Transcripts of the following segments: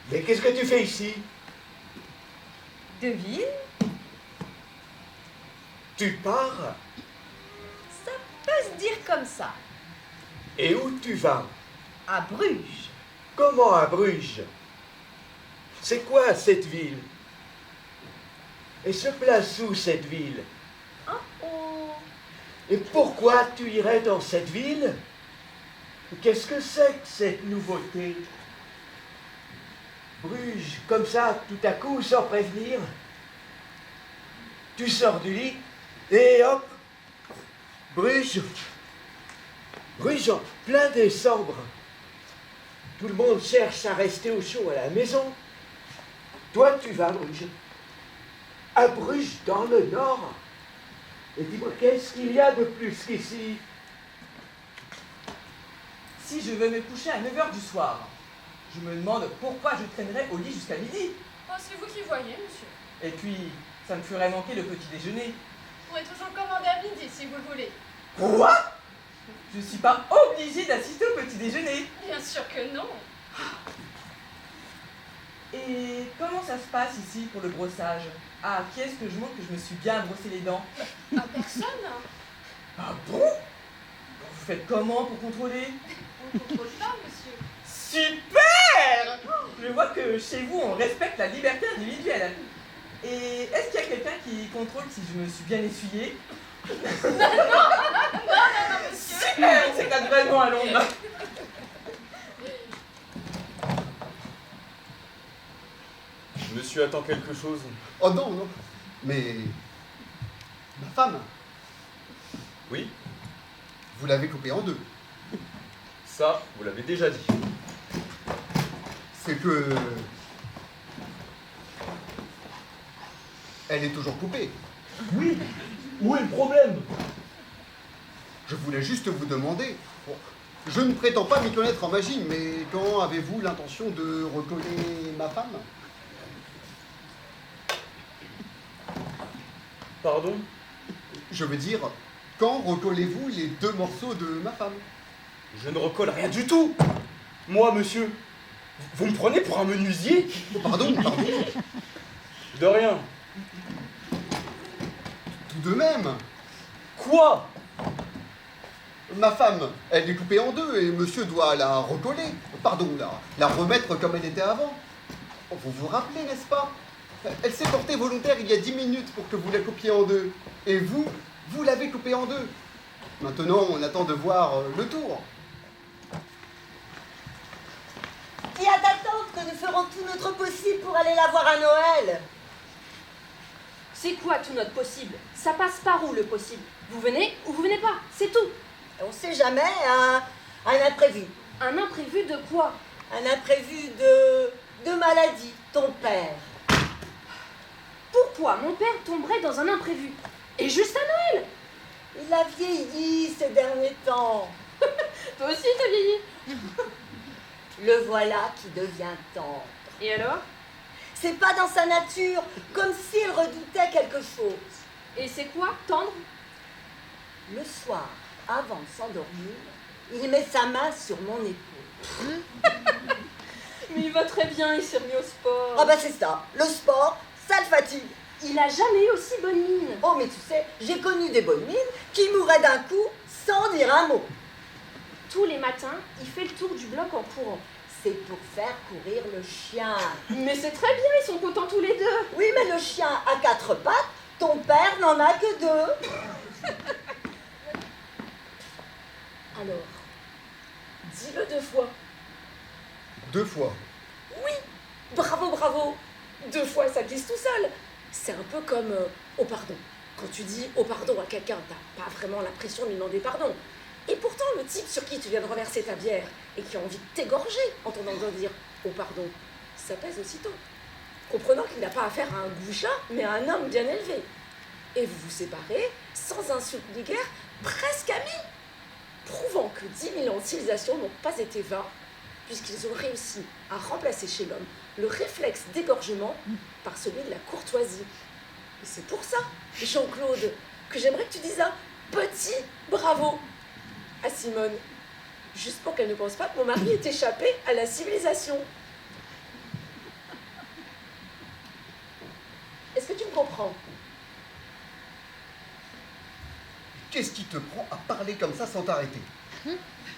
Mais qu'est-ce que tu fais ici? Devine. Tu pars? Ça peut se dire comme ça. Et où tu vas? À Bruges. Comment à Bruges? C'est quoi cette ville? Et se place où cette ville? Oh. Et pourquoi tu irais dans cette ville? Qu'est-ce que c'est que cette nouveauté? Bruges, comme ça, tout à coup, sans prévenir. Tu sors du lit, et hop, Bruges. Bruges en plein décembre. Tout le monde cherche à rester au chaud à la maison. Toi, tu vas à Bruges. À Bruges, dans le nord. Et dis-moi, qu'est-ce qu'il y a de plus qu'ici? Si je vais me coucher à 9h du soir, je me demande pourquoi je traînerai au lit jusqu'à midi. Oh, c'est vous qui voyez, monsieur. Et puis, ça me ferait manquer le petit déjeuner. Vous pourrez toujours commander à midi si vous le voulez. Quoi? Je suis pas obligée d'assister au petit déjeuner. Bien sûr que non. Et comment ça se passe ici pour le brossage? Ah, qui est-ce que je montre que je me suis bien brossé les dents? À personne. Ah bon? Vous faites comment pour contrôler? On ne contrôle pas, monsieur. Super! Je vois que chez vous, on respecte la liberté individuelle. Et est-ce qu'il y a quelqu'un qui contrôle si je me suis bien essuyé? Non, monsieur. Super! On s'éclate vraiment à Londres. Monsieur attend quelque chose. Oh non, non. Mais... ma femme, Oui, vous l'avez coupée en deux. ça, vous l'avez déjà dit. C'est que... elle est toujours coupée. Oui, où est le problème? Je voulais juste vous demander... bon, je ne prétends pas m'y connaître en magie, mais quand avez-vous l'intention de recoller ma femme? Pardon? Je veux dire, quand recollez-vous les deux morceaux de ma femme? Je ne recolle rien du tout. Moi, monsieur, vous me prenez pour un menuisier? Oh, pardon, pardon. De rien. Tout de même. Quoi? Ma femme, elle est coupée en deux et monsieur doit la recoller. Pardon, la remettre comme elle était avant. Vous vous rappelez, n'est-ce pas? Elle s'est portée volontaire il y a 10 minutes pour que vous la coupiez en deux. Et vous l'avez coupée en deux. Maintenant, on attend de voir le tour. Qui a d'attendre que nous ferons tout notre possible pour aller la voir à Noël? C'est quoi tout notre possible? Ça passe par où le possible? Vous venez ou vous venez pas, c'est tout. On sait jamais, un imprévu. Un imprévu de quoi? Un imprévu de maladie, ton père. Pourquoi mon père tomberait dans un imprévu? Et juste à Noël? Il a vieilli ces derniers temps. Toi aussi t'as vieilli. Le voilà qui devient tendre. Et alors? C'est pas dans sa nature, comme s'il redoutait quelque chose. Et c'est quoi, tendre? Le soir, avant de s'endormir, il met sa main sur mon épaule. Mais il va très bien, il s'est remis au sport. Ah bah c'est ça, le sport, ça le fatigue. Il a jamais eu aussi bonne mine. Oh mais tu sais, j'ai connu des bonnes mines qui mouraient d'un coup sans dire un mot. Tous les matins, il fait le tour du bloc en courant. C'est pour faire courir le chien. Mais c'est très bien, ils sont contents tous les deux. Oui, mais le chien a 4 pattes, ton père n'en a que 2. Alors, dis-le 2 fois. 2 fois. Oui, Bravo, bravo. 2 fois, ça glisse tout seul. C'est un peu comme au pardon. Quand tu dis au pardon à quelqu'un, t'as pas vraiment l'impression de lui demander pardon. Et pourtant, le type sur qui tu viens de renverser ta bière et qui a envie de t'égorger en t'entendant dire au pardon, ça pèse aussitôt. Comprenant qu'il n'a pas affaire à un goujat, mais à un homme bien élevé. Et vous vous séparez, sans insulte ni guerre, presque amis, prouvant que 10 000 ans de civilisation n'ont pas été vains, puisqu'ils ont réussi à remplacer chez l'homme le réflexe d'égorgement par celui de la courtoisie. Et c'est pour ça, Jean-Claude, que j'aimerais que tu dises un petit bravo à Simone, juste pour qu'elle ne pense pas que mon mari est échappé à la civilisation. Est-ce que tu me comprends? Qu'est-ce qui te prend à parler comme ça sans t'arrêter?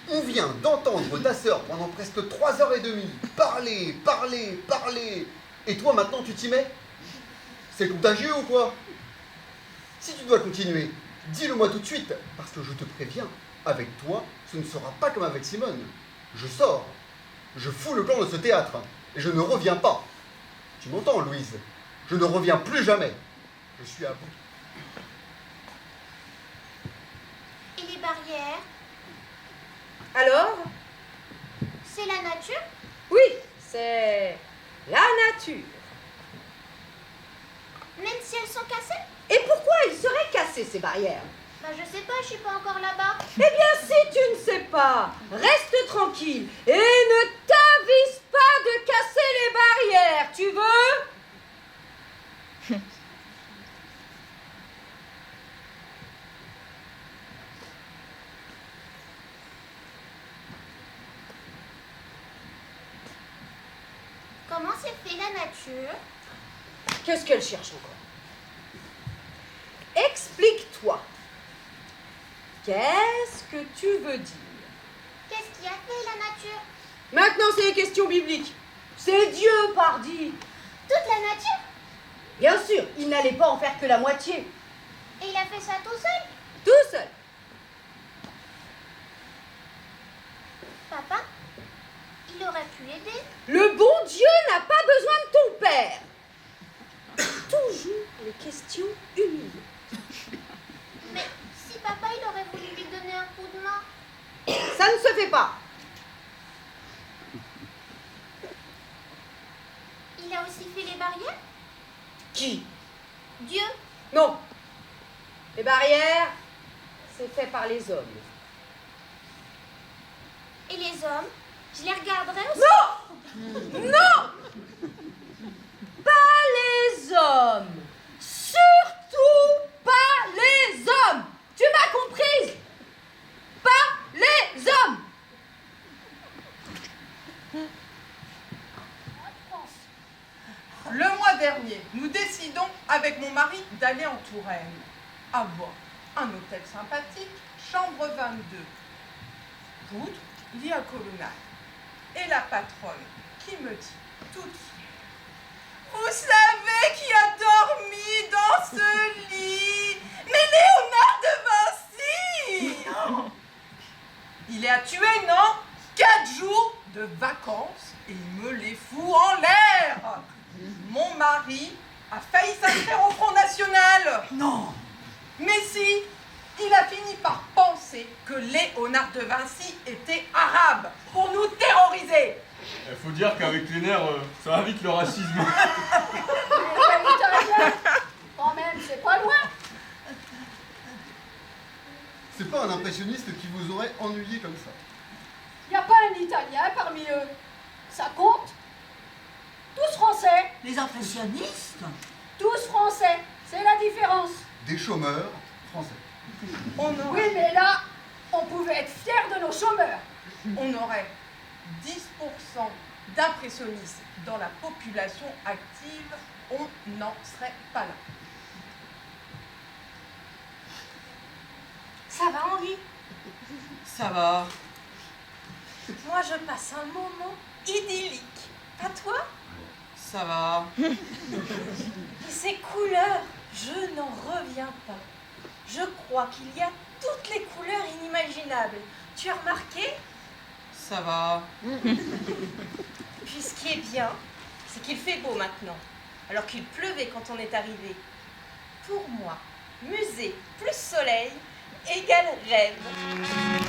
On vient d'entendre ta sœur pendant presque 3h30 parler, parler, parler. Et toi maintenant tu t'y mets? C'est contagieux ou quoi? Si tu dois continuer, dis-le-moi tout de suite, parce que je te préviens, avec toi, ce ne sera pas comme avec Simone. Je sors, je fous le camp de ce théâtre, et je ne reviens pas. Tu m'entends, Louise? Je ne reviens plus jamais. Je suis à bout. Et les barrières, Alors? c'est la nature? Oui, c'est la nature. Même si elles sont cassées? Et pourquoi ils seraient cassés, ces barrières? Bah je sais pas, je suis pas encore là-bas. Eh bien, si tu ne sais pas, reste tranquille et ne t'avise pas de casser les barrières, tu veux? Comment s'est fait la nature? Qu'est-ce qu'elle cherche encore? Explique-toi. Qu'est-ce que tu veux dire? Qu'est-ce qui a fait la nature? Maintenant, c'est les questions bibliques. C'est Dieu, pardi. Toute la nature? Bien sûr, il n'allait pas en faire que la moitié. Et il a fait ça tout seul? Tout seul. Papa, il aurait pu aider. Le bon Dieu n'a pas besoin de ton père. Toujours les questions humiliantes. Mais si papa il aurait voulu lui donner un coup de main? Ça ne se fait pas. Il a aussi fait les barrières? Qui? Dieu? Non. Les barrières, c'est fait par les hommes. Et les hommes? Je les regarderai aussi? Non! Pas les hommes. Surtout pas les hommes. Tu m'as comprise? Pas les hommes. Le mois dernier, nous décidons avec mon mari d'aller en Touraine, avoir un hôtel sympathique, chambre 22. Poutre, il y a colonnade. Et la patronne qui me dit, toute fière, vous savez qui a dormi dans ce lit? Mais Léonard de Vinci! Il est à tuer, non? 4 jours de vacances et il me les fout en l'air! Mon mari a failli s'inscrire au Front National. Non. Mais si, il a fini par penser que Léonard de Vinci était arabe pour nous terroriser. Il faut dire qu'avec les nerfs, ça invite le racisme. Quand même, c'est pas loin. C'est pas un impressionniste qui vous aurait ennuyé comme ça. Y a pas un Italien parmi eux. Ça compte? Tous français. Les impressionnistes? Tous français. C'est la différence. Des chômeurs français. Oui, mais là, on pouvait être fiers de nos chômeurs. On aurait 10% d'impressionnistes dans la population active, on n'en serait pas là. Ça va, Henri? Ça va. Moi, je passe un moment idyllique. Pas toi? Ça va. Et ces couleurs, je n'en reviens pas. Je crois qu'il y a toutes les couleurs inimaginables. Tu as remarqué? Ça va. Puis ce qui est bien, c'est qu'il fait beau maintenant, alors qu'il pleuvait quand on est arrivé. Pour moi, musée plus soleil égale rêve.